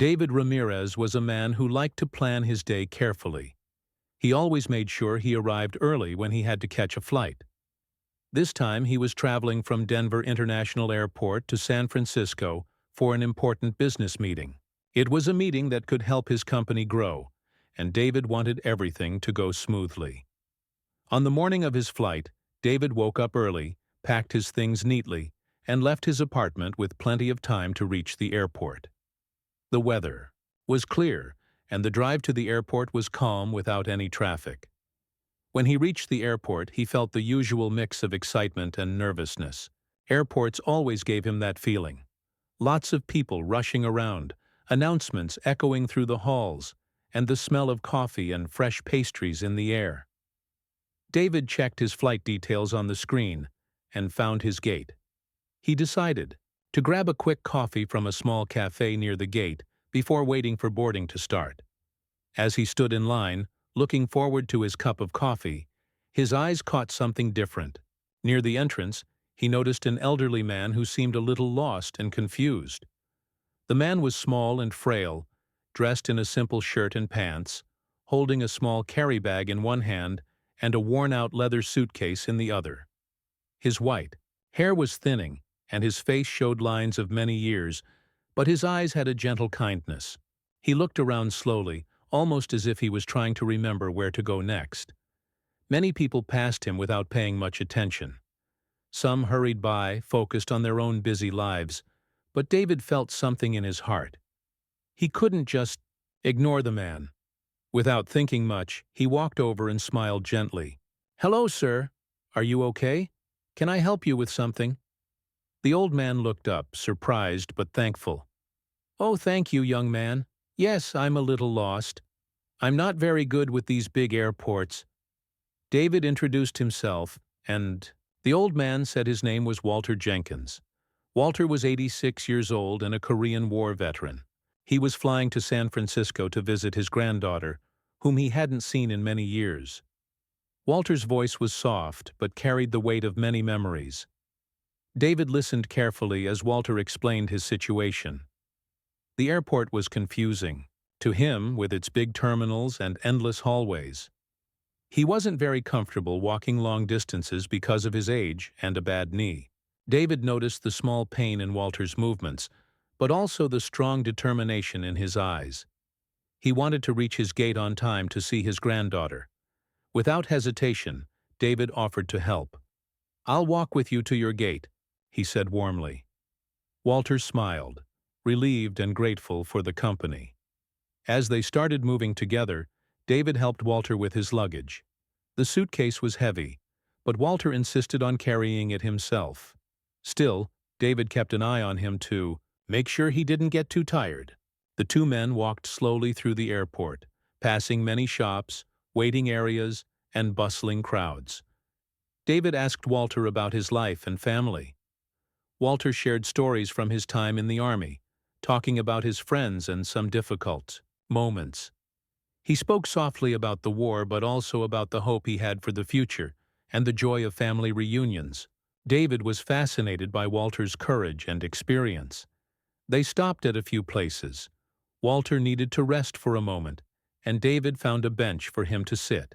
David Ramirez was a man who liked to plan his day carefully. He always made sure he arrived early when he had to catch a flight. This time he was traveling from Denver International Airport to San Francisco for an important business meeting. It was a meeting that could help his company grow, and David wanted everything to go smoothly. On the morning of his flight, David woke up early, packed his things neatly, and left his apartment with plenty of time to reach the airport. The weather was clear, and the drive to the airport was calm without any traffic. When he reached the airport, he felt the usual mix of excitement and nervousness. Airports always gave him that feeling. Lots of people rushing around, announcements echoing through the halls, and the smell of coffee and fresh pastries in the air. David checked his flight details on the screen and found his gate. He decided to grab a quick coffee from a small cafe near the gate before waiting for boarding to start. As he stood in line, looking forward to his cup of coffee, his eyes caught something different. Near the entrance, he noticed an elderly man who seemed a little lost and confused. The man was small and frail, dressed in a simple shirt and pants, holding a small carry bag in one hand and a worn-out leather suitcase in the other. His white hair was thinning, and his face showed lines of many years, but his eyes had a gentle kindness. He looked around slowly, almost as if he was trying to remember where to go next. Many people passed him without paying much attention. Some hurried by, focused on their own busy lives, but David felt something in his heart. He couldn't just ignore the man. Without thinking much, he walked over and smiled gently. "Hello, sir. Are you okay? Can I help you with something?" The old man looked up, surprised but thankful. "Oh, thank you, young man. Yes, I'm a little lost. I'm not very good with these big airports." David introduced himself, and the old man said his name was Walter Jenkins. Walter was 86 years old and a Korean War veteran. He was flying to San Francisco to visit his granddaughter, whom he hadn't seen in many years. Walter's voice was soft, but carried the weight of many memories. David listened carefully as Walter explained his situation. The airport was confusing, to him, with its big terminals and endless hallways. He wasn't very comfortable walking long distances because of his age and a bad knee. David noticed the small pain in Walter's movements, but also the strong determination in his eyes. He wanted to reach his gate on time to see his granddaughter. Without hesitation, David offered to help. "I'll walk with you to your gate," he said warmly. Walter smiled, relieved and grateful for the company. As they started moving together, David helped Walter with his luggage. The suitcase was heavy, but Walter insisted on carrying it himself. Still, David kept an eye on him to make sure he didn't get too tired. The two men walked slowly through the airport, passing many shops, waiting areas, and bustling crowds. David asked Walter about his life and family. Walter shared stories from his time in the army, talking about his friends and some difficult moments. He spoke softly about the war, but also about the hope he had for the future and the joy of family reunions. David was fascinated by Walter's courage and experience. They stopped at a few places. Walter needed to rest for a moment, and David found a bench for him to sit.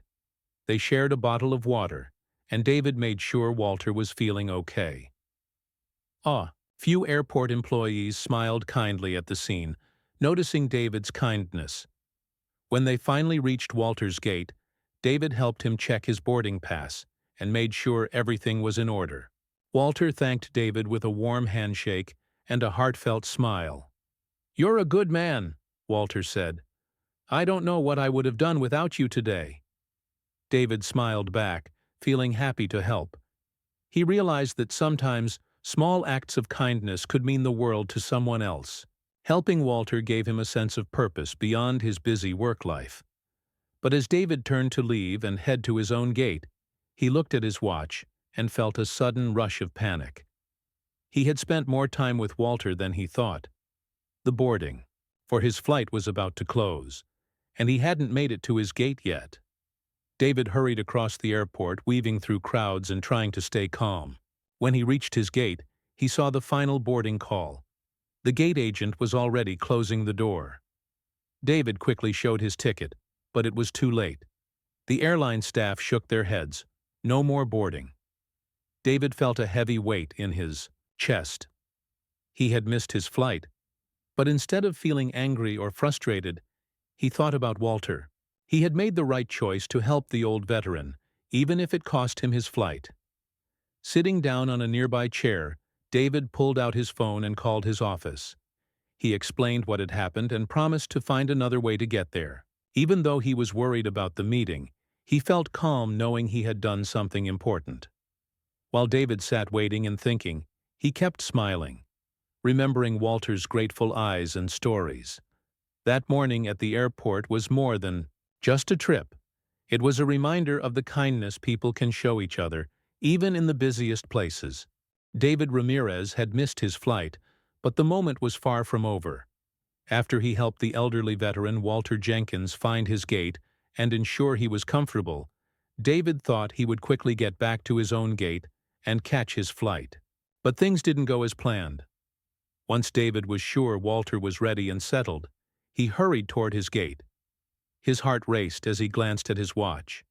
They shared a bottle of water, and David made sure Walter was feeling okay. Few airport employees smiled kindly at the scene, noticing David's kindness. When they finally reached Walter's gate, David helped him check his boarding pass and made sure everything was in order. Walter thanked David with a warm handshake and a heartfelt smile. "You're a good man," Walter said. "I don't know what I would have done without you today." David smiled back, feeling happy to help. He realized that sometimes small acts of kindness could mean the world to someone else. Helping Walter gave him a sense of purpose beyond his busy work life. But as David turned to leave and head to his own gate, he looked at his watch and felt a sudden rush of panic. He had spent more time with Walter than he thought. The boarding, for his flight was about to close, and he hadn't made it to his gate yet. David hurried across the airport, weaving through crowds and trying to stay calm. When he reached his gate, he saw the final boarding call. The gate agent was already closing the door. David quickly showed his ticket, but it was too late. The airline staff shook their heads. No more boarding. David felt a heavy weight in his chest. He had missed his flight, but instead of feeling angry or frustrated, he thought about Walter. He had made the right choice to help the old veteran, even if it cost him his flight. Sitting down on a nearby chair, David pulled out his phone and called his office. He explained what had happened and promised to find another way to get there. Even though he was worried about the meeting, he felt calm knowing he had done something important. While David sat waiting and thinking, he kept smiling, remembering Walter's grateful eyes and stories. That morning at the airport was more than just a trip. It was a reminder of the kindness people can show each other, even in the busiest places. David Ramirez had missed his flight, but the moment was far from over. After he helped the elderly veteran Walter Jenkins find his gate and ensure he was comfortable, David thought he would quickly get back to his own gate and catch his flight. But things didn't go as planned. Once David was sure Walter was ready and settled, he hurried toward his gate. His heart raced as he glanced at his watch.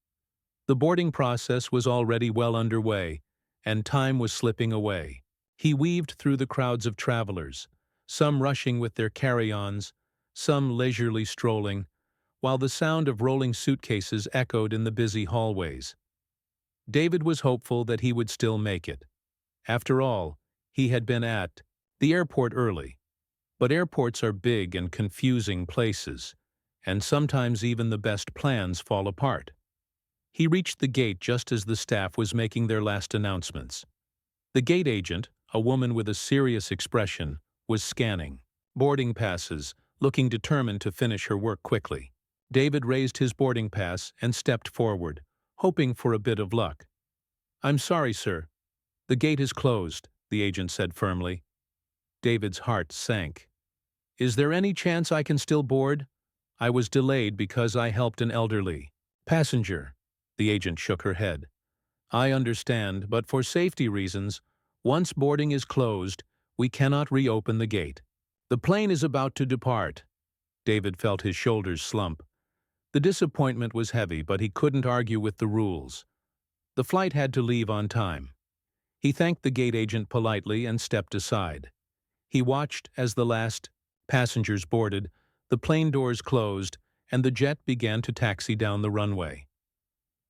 The boarding process was already well underway, and time was slipping away. He weaved through the crowds of travelers, some rushing with their carry-ons, some leisurely strolling, while the sound of rolling suitcases echoed in the busy hallways. David was hopeful that he would still make it. After all, he had been at the airport early. But airports are big and confusing places, and sometimes even the best plans fall apart. He reached the gate just as the staff was making their last announcements. The gate agent, a woman with a serious expression, was scanning boarding passes, looking determined to finish her work quickly. David raised his boarding pass and stepped forward, hoping for a bit of luck. "I'm sorry, sir. The gate is closed," the agent said firmly. David's heart sank. "Is there any chance I can still board? I was delayed because I helped an elderly passenger." The agent shook her head. "I understand, but for safety reasons, once boarding is closed, we cannot reopen the gate. The plane is about to depart." David felt his shoulders slump. The disappointment was heavy, but he couldn't argue with the rules. The flight had to leave on time. He thanked the gate agent politely and stepped aside. He watched as the last passengers boarded, the plane doors closed, and the jet began to taxi down the runway.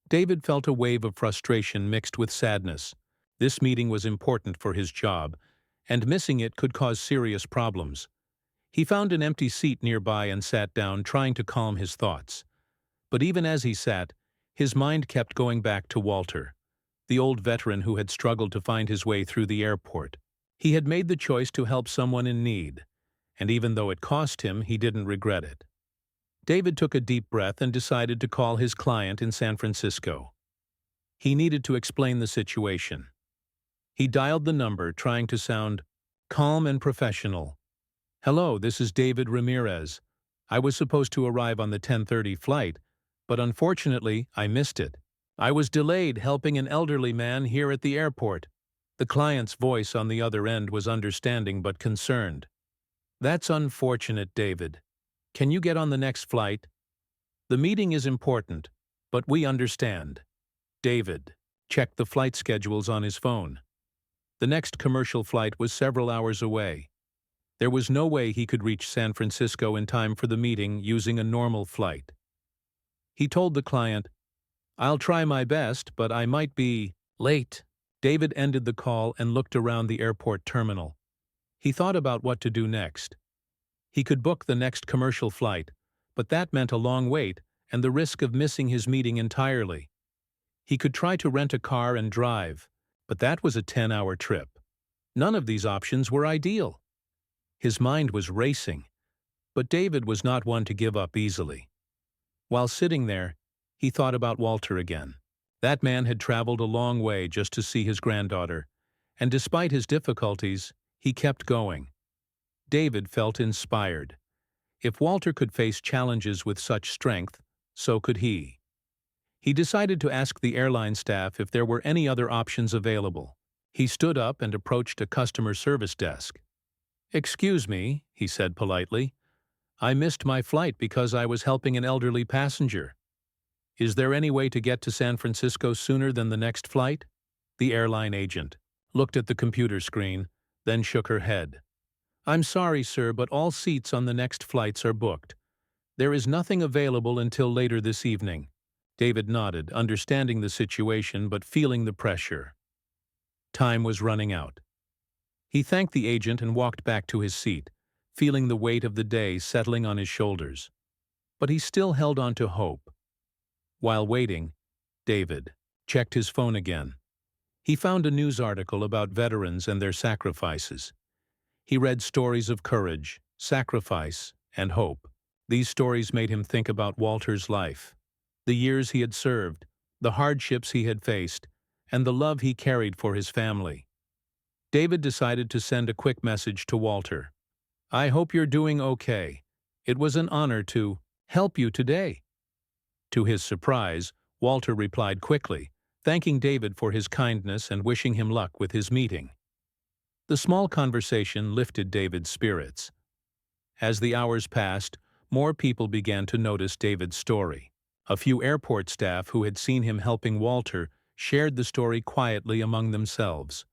David felt a wave of frustration mixed with sadness. This meeting was important for his job, and missing it could cause serious problems. He found an empty seat nearby and sat down, trying to calm his thoughts. But even as he sat, his mind kept going back to Walter, the old veteran who had struggled to find his way through the airport. He had made the choice to help someone in need, and even though it cost him, he didn't regret it. David took a deep breath and decided to call his client in San Francisco. He needed to explain the situation. He dialed the number, trying to sound calm and professional. "Hello, this is David Ramirez. I was supposed to arrive on the 10:30 flight, but unfortunately, I missed it. I was delayed helping an elderly man here at the airport." The client's voice on the other end was understanding but concerned. "That's unfortunate, David. Can you get on the next flight? The meeting is important, but we understand." David checked the flight schedules on his phone. The next commercial flight was several hours away. There was no way he could reach San Francisco in time for the meeting using a normal flight. He told the client, "I'll try my best, but I might be late." David ended the call and looked around the airport terminal. He thought about what to do next. He could book the next commercial flight, but that meant a long wait and the risk of missing his meeting entirely. He could try to rent a car and drive, but that was a 10-hour trip. None of these options were ideal. His mind was racing, but David was not one to give up easily. While sitting there, he thought about Walter again. That man had traveled a long way just to see his granddaughter, and despite his difficulties, he kept going. David felt inspired. If Walter could face challenges with such strength, so could he. He decided to ask the airline staff if there were any other options available. He stood up and approached a customer service desk. "Excuse me," he said politely. "I missed my flight because I was helping an elderly passenger. Is there any way to get to San Francisco sooner than the next flight?" The airline agent looked at the computer screen, then shook her head. "I'm sorry, sir, but all seats on the next flights are booked. There is nothing available until later this evening." David nodded, understanding the situation but feeling the pressure. Time was running out. He thanked the agent and walked back to his seat, feeling the weight of the day settling on his shoulders. But he still held on to hope. While waiting, David checked his phone again. He found a news article about veterans and their sacrifices. He read stories of courage, sacrifice, and hope. These stories made him think about Walter's life, the years he had served, the hardships he had faced, and the love he carried for his family. David decided to send a quick message to Walter. "I hope you're doing okay. It was an honor to help you today." To his surprise, Walter replied quickly, thanking David for his kindness and wishing him luck with his meeting. The small conversation lifted David's spirits. As the hours passed, more people began to notice David's story. A few airport staff who had seen him helping Walter shared the story quietly among themselves.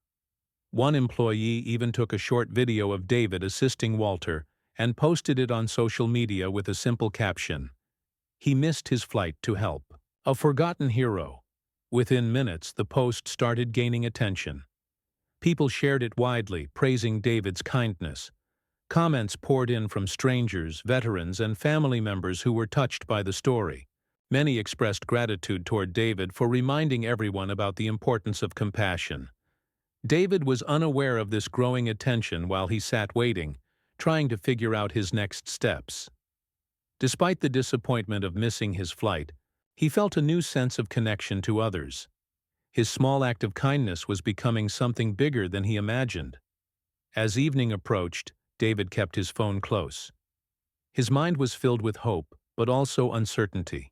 One employee even took a short video of David assisting Walter and posted it on social media with a simple caption, "He missed his flight to help. A forgotten hero." Within minutes, the post started gaining attention. People shared it widely, praising David's kindness. Comments poured in from strangers, veterans, and family members who were touched by the story. Many expressed gratitude toward David for reminding everyone about the importance of compassion. David was unaware of this growing attention while he sat waiting, trying to figure out his next steps. Despite the disappointment of missing his flight, he felt a new sense of connection to others. His small act of kindness was becoming something bigger than he imagined. As evening approached, David kept his phone close. His mind was filled with hope, but also uncertainty.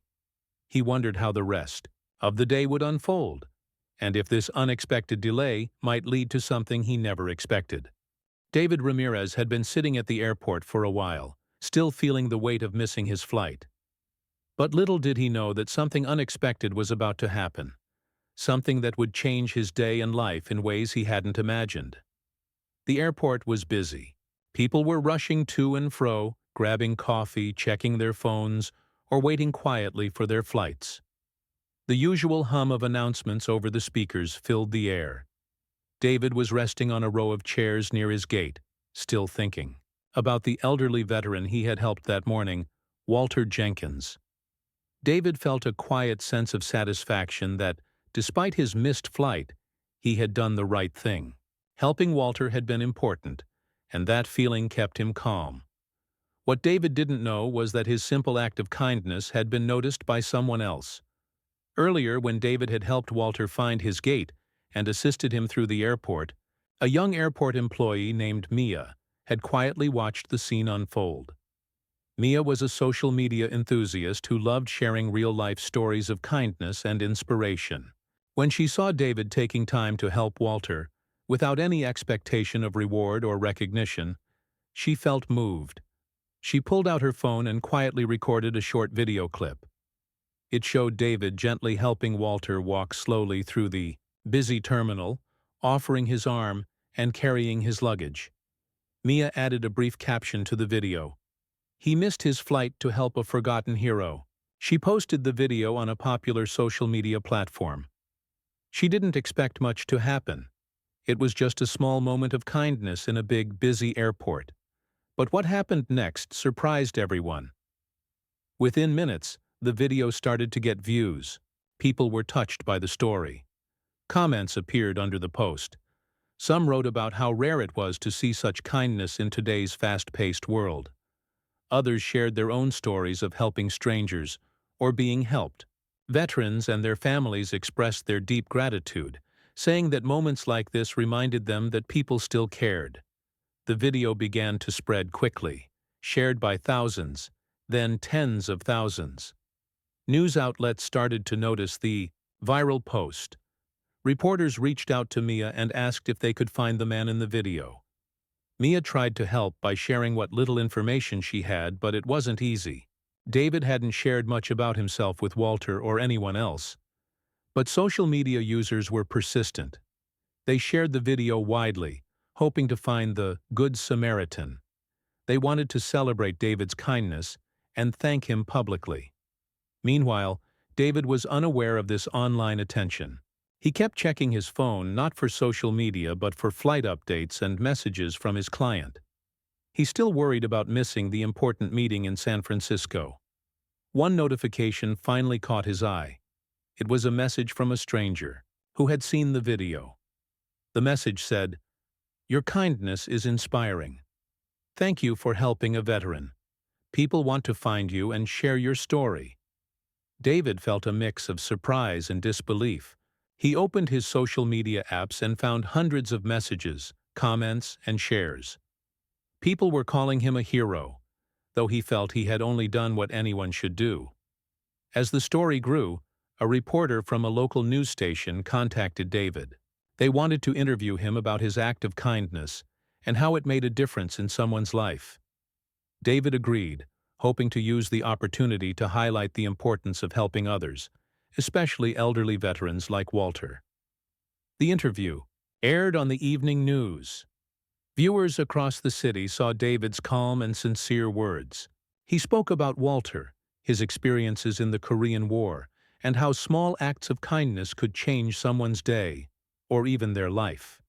He wondered how the rest of the day would unfold, and if this unexpected delay might lead to something he never expected. David Ramirez had been sitting at the airport for a while, still feeling the weight of missing his flight. But little did he know that something unexpected was about to happen, something that would change his day and life in ways he hadn't imagined. The airport was busy. People were rushing to and fro, grabbing coffee, checking their phones, or waiting quietly for their flights. The usual hum of announcements over the speakers filled the air. David was resting on a row of chairs near his gate, still thinking about the elderly veteran he had helped that morning, Walter Jenkins. David felt a quiet sense of satisfaction that, despite his missed flight, he had done the right thing. Helping Walter had been important, and that feeling kept him calm. What David didn't know was that his simple act of kindness had been noticed by someone else. Earlier, when David had helped Walter find his gate and assisted him through the airport, a young airport employee named Mia had quietly watched the scene unfold. Mia was a social media enthusiast who loved sharing real-life stories of kindness and inspiration. When she saw David taking time to help Walter, without any expectation of reward or recognition, she felt moved. She pulled out her phone and quietly recorded a short video clip. It showed David gently helping Walter walk slowly through the busy terminal, offering his arm and carrying his luggage. Mia added a brief caption to the video. "He missed his flight to help a forgotten hero." She posted the video on a popular social media platform. She didn't expect much to happen. It was just a small moment of kindness in a big, busy airport. But what happened next surprised everyone. Within minutes, the video started to get views. People were touched by the story. Comments appeared under the post. Some wrote about how rare it was to see such kindness in today's fast-paced world. Others shared their own stories of helping strangers or being helped. Veterans and their families expressed their deep gratitude, saying that moments like this reminded them that people still cared. The video began to spread quickly, shared by thousands, then tens of thousands. News outlets started to notice the viral post. Reporters reached out to Mia and asked if they could find the man in the video. Mia tried to help by sharing what little information she had, but it wasn't easy. David hadn't shared much about himself with Walter or anyone else. But social media users were persistent. They shared the video widely, hoping to find the Good Samaritan. They wanted to celebrate David's kindness and thank him publicly. Meanwhile, David was unaware of this online attention. He kept checking his phone not for social media but for flight updates and messages from his client. He still worried about missing the important meeting in San Francisco. One notification finally caught his eye. It was a message from a stranger who had seen the video. The message said, "Your kindness is inspiring. Thank you for helping a veteran. People want to find you and share your story." David felt a mix of surprise and disbelief. He opened his social media apps and found hundreds of messages, comments, and shares. People were calling him a hero, though he felt he had only done what anyone should do. As the story grew, a reporter from a local news station contacted David. They wanted to interview him about his act of kindness and how it made a difference in someone's life. David agreed, hoping to use the opportunity to highlight the importance of helping others, especially elderly veterans like Walter. The interview aired on the evening news. Viewers across the city saw David's calm and sincere words. He spoke about Walter, his experiences in the Korean War, and how small acts of kindness could change someone's day, or even their life.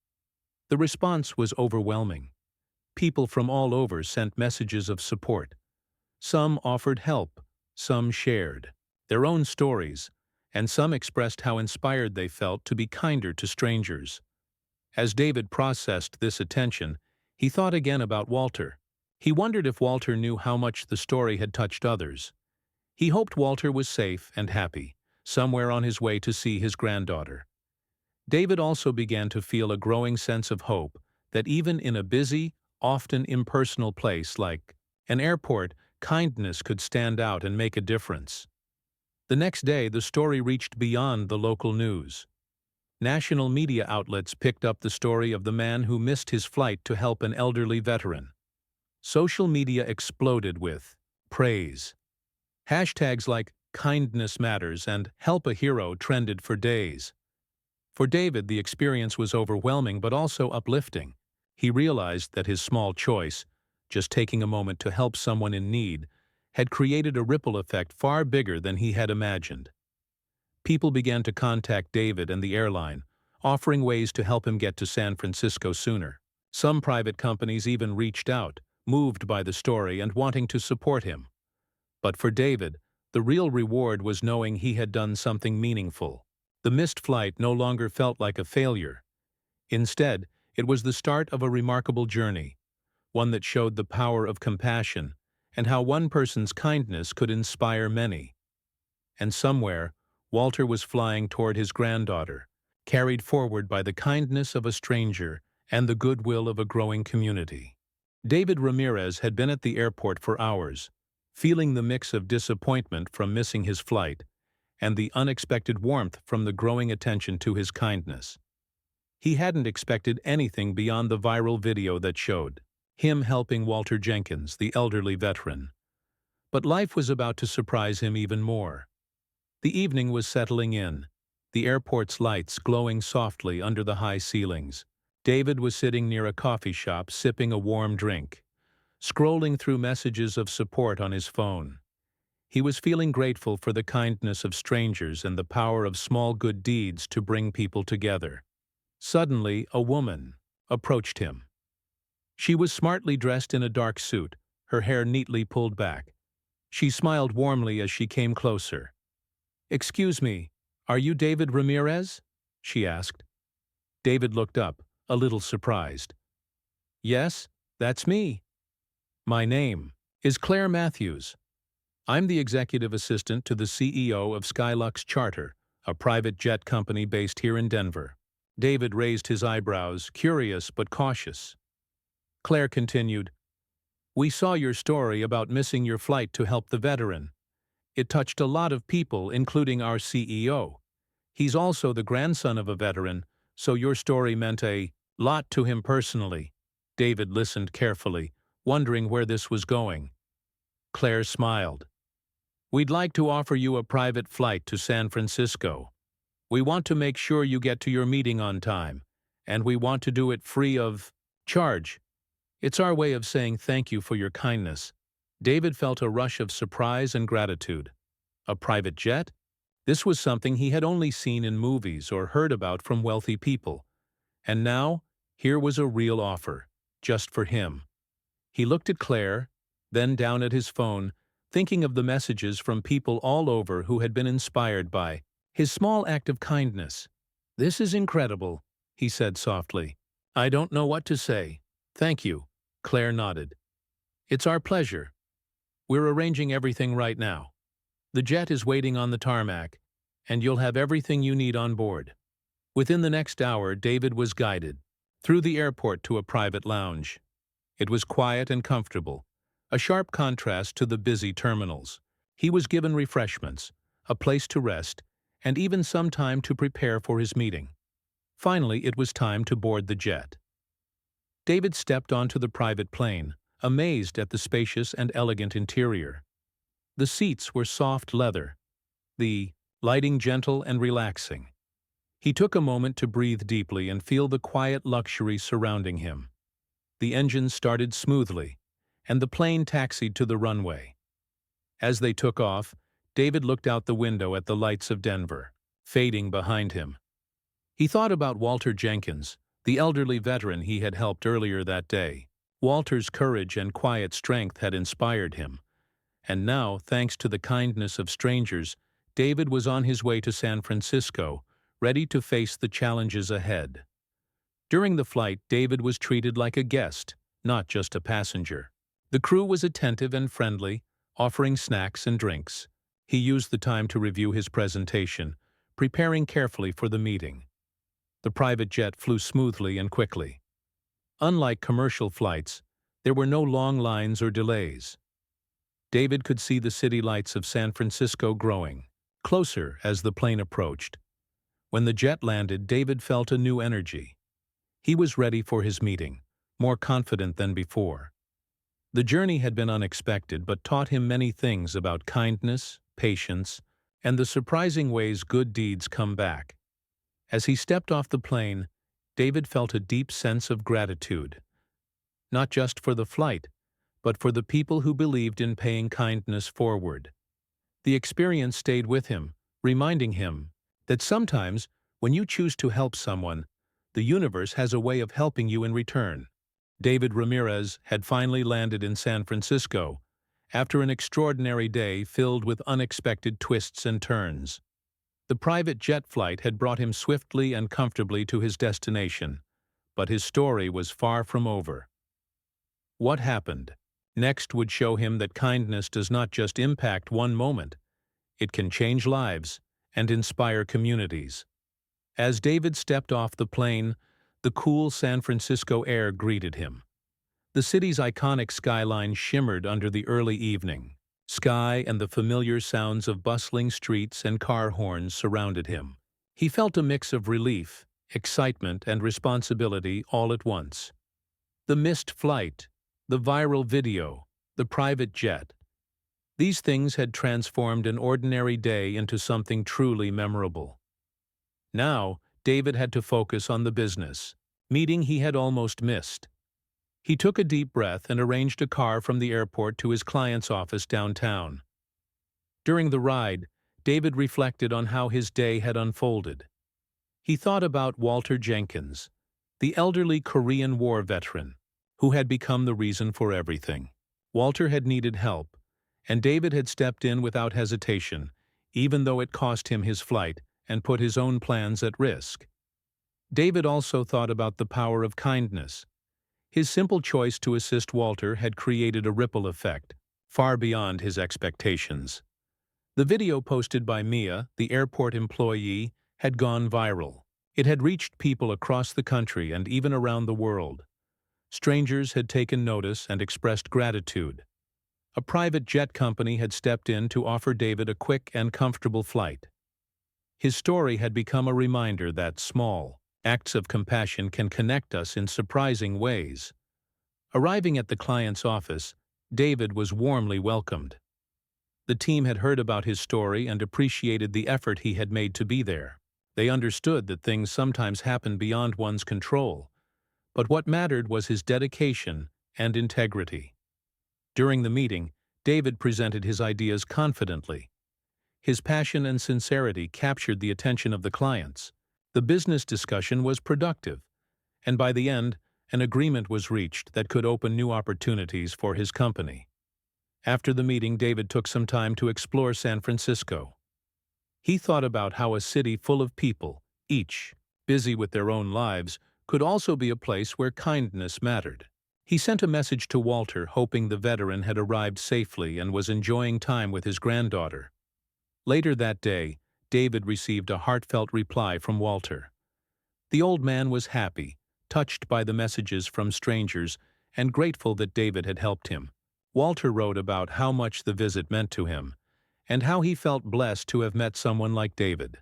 The response was overwhelming. People from all over sent messages of support. Some offered help, some shared their own stories, and some expressed how inspired they felt to be kinder to strangers. As David processed this attention, he thought again about Walter. He wondered if Walter knew how much the story had touched others. He hoped Walter was safe and happy, somewhere on his way to see his granddaughter. David also began to feel a growing sense of hope that even in a busy, often impersonal place like an airport, kindness could stand out and make a difference. The next day, the story reached beyond the local news. National media outlets picked up the story of the man who missed his flight to help an elderly veteran. Social media exploded with praise. Hashtags like "Kindness Matters" and "Help a Hero" trended for days. For David, the experience was overwhelming but also uplifting. He realized that his small choice, just taking a moment to help someone in need, had created a ripple effect far bigger than he had imagined. People began to contact David and the airline, offering ways to help him get to San Francisco sooner. Some private companies even reached out, moved by the story and wanting to support him. But for David, the real reward was knowing he had done something meaningful. The missed flight no longer felt like a failure. Instead, it was the start of a remarkable journey, one that showed the power of compassion and how one person's kindness could inspire many. And somewhere, Walter was flying toward his granddaughter, carried forward by the kindness of a stranger and the goodwill of a growing community. David Ramirez had been at the airport for hours, feeling the mix of disappointment from missing his flight and the unexpected warmth from the growing attention to his kindness. He hadn't expected anything beyond the viral video that showed him helping Walter Jenkins, the elderly veteran. But life was about to surprise him even more. The evening was settling in, the airport's lights glowing softly under the high ceilings. David was sitting near a coffee shop sipping a warm drink, scrolling through messages of support on his phone. He was feeling grateful for the kindness of strangers and the power of small good deeds to bring people together. Suddenly, a woman approached him. She was smartly dressed in a dark suit, her hair neatly pulled back. She smiled warmly as she came closer. "Excuse me, are you David Ramirez?" she asked. David looked up, a little surprised. "Yes, that's me. My name is Claire Matthews. I'm the executive assistant to the CEO of Skylux Charter, a private jet company based here in Denver." David raised his eyebrows, curious but cautious. Claire continued, "We saw your story about missing your flight to help the veteran. It touched a lot of people, including our CEO. He's also the grandson of a veteran, so your story meant a lot to him personally." David listened carefully, wondering where this was going. Claire smiled. "We'd like to offer you a private flight to San Francisco. We want to make sure you get to your meeting on time, and we want to do it free of charge. It's our way of saying thank you for your kindness." David felt a rush of surprise and gratitude. A private jet? This was something he had only seen in movies or heard about from wealthy people. And now, here was a real offer, just for him. He looked at Claire, then down at his phone, thinking of the messages from people all over who had been inspired by his small act of kindness. "This is incredible," he said softly. "I don't know what to say." "Thank you," Claire nodded. "It's our pleasure. We're arranging everything right now. The jet is waiting on the tarmac, and you'll have everything you need on board." Within the next hour, David was guided through the airport to a private lounge. It was quiet and comfortable, a sharp contrast to the busy terminals. He was given refreshments, a place to rest, and even some time to prepare for his meeting. Finally, it was time to board the jet. David stepped onto the private plane, amazed at the spacious and elegant interior. The seats were soft leather, the lighting gentle and relaxing. He took a moment to breathe deeply and feel the quiet luxury surrounding him. The engine started smoothly, and the plane taxied to the runway. As they took off, David looked out the window at the lights of Denver, fading behind him. He thought about Walter Jenkins, the elderly veteran he had helped earlier that day. Walter's courage and quiet strength had inspired him, and now, thanks to the kindness of strangers, David was on his way to San Francisco, ready to face the challenges ahead. During the flight, David was treated like a guest, not just a passenger. The crew was attentive and friendly, offering snacks and drinks. He used the time to review his presentation, preparing carefully for the meeting. The private jet flew smoothly and quickly. Unlike commercial flights, there were no long lines or delays. David could see the city lights of San Francisco growing closer as the plane approached. When the jet landed, David felt a new energy. He was ready for his meeting, more confident than before. The journey had been unexpected but taught him many things about kindness, patience, and the surprising ways good deeds come back. As he stepped off the plane, David felt a deep sense of gratitude, not just for the flight, but for the people who believed in paying kindness forward. The experience stayed with him, reminding him that sometimes, when you choose to help someone, the universe has a way of helping you in return. David Ramirez had finally landed in San Francisco, after an extraordinary day filled with unexpected twists and turns. The private jet flight had brought him swiftly and comfortably to his destination, but his story was far from over. What happened next would show him that kindness does not just impact one moment, it can change lives and inspire communities. As David stepped off the plane, the cool San Francisco air greeted him. The city's iconic skyline shimmered under the early evening sky, and the familiar sounds of bustling streets and car horns surrounded him. He felt a mix of relief, excitement, and responsibility all at once. The missed flight, the viral video, the private jet. These things had transformed an ordinary day into something truly memorable. Now, David had to focus on the business meeting he had almost missed. He took a deep breath and arranged a car from the airport to his client's office downtown. During the ride, David reflected on how his day had unfolded. He thought about Walter Jenkins, the elderly Korean War veteran, who had become the reason for everything. Walter had needed help, and David had stepped in without hesitation, even though it cost him his flight and put his own plans at risk. David also thought about the power of kindness. His simple choice to assist Walter had created a ripple effect, far beyond his expectations. The video posted by Mia, the airport employee, had gone viral. It had reached people across the country and even around the world. Strangers had taken notice and expressed gratitude. A private jet company had stepped in to offer David a quick and comfortable flight. His story had become a reminder that small acts of compassion can connect us in surprising ways. Arriving at the client's office, David was warmly welcomed. The team had heard about his story and appreciated the effort he had made to be there. They understood that things sometimes happen beyond one's control, but what mattered was his dedication and integrity. During the meeting, David presented his ideas confidently. His passion and sincerity captured the attention of the clients. The business discussion was productive, and by the end, an agreement was reached that could open new opportunities for his company. After the meeting, David took some time to explore San Francisco. He thought about how a city full of people, each busy with their own lives, could also be a place where kindness mattered. He sent a message to Walter, hoping the veteran had arrived safely and was enjoying time with his granddaughter. Later that day, David received a heartfelt reply from Walter. The old man was happy, touched by the messages from strangers, and grateful that David had helped him. Walter wrote about how much the visit meant to him, and how he felt blessed to have met someone like David.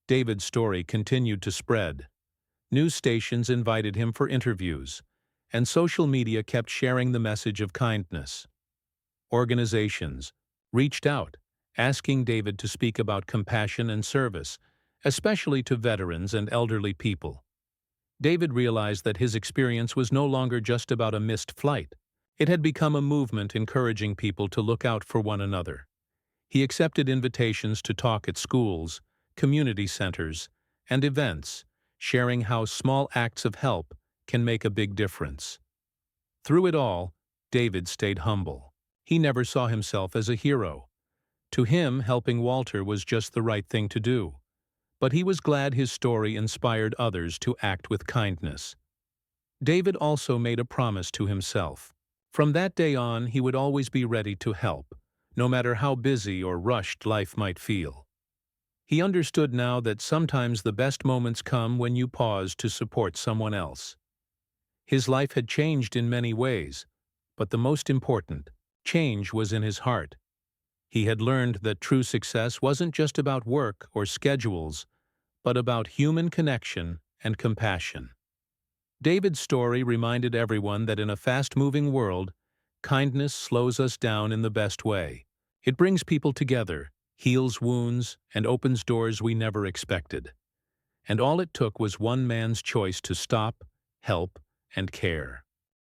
David's story continued to spread. News stations invited him for interviews, and social media kept sharing the message of kindness. Organizations reached out, asking David to speak about compassion and service, especially to veterans and elderly people. David realized that his experience was no longer just about a missed flight. It had become a movement encouraging people to look out for one another. He accepted invitations to talk at schools, community centers, and events, sharing how small acts of help can make a big difference. Through it all, David stayed humble. He never saw himself as a hero. To him, helping Walter was just the right thing to do. But he was glad his story inspired others to act with kindness. David also made a promise to himself. From that day on, he would always be ready to help, no matter how busy or rushed life might feel. He understood now that sometimes the best moments come when you pause to support someone else. His life had changed in many ways, but the most important change was in his heart. He had learned that true success wasn't just about work or schedules, but about human connection and compassion. David's story reminded everyone that in a fast-moving world, kindness slows us down in the best way. It brings people together, heals wounds, and opens doors we never expected. And all it took was one man's choice to stop, help, and care.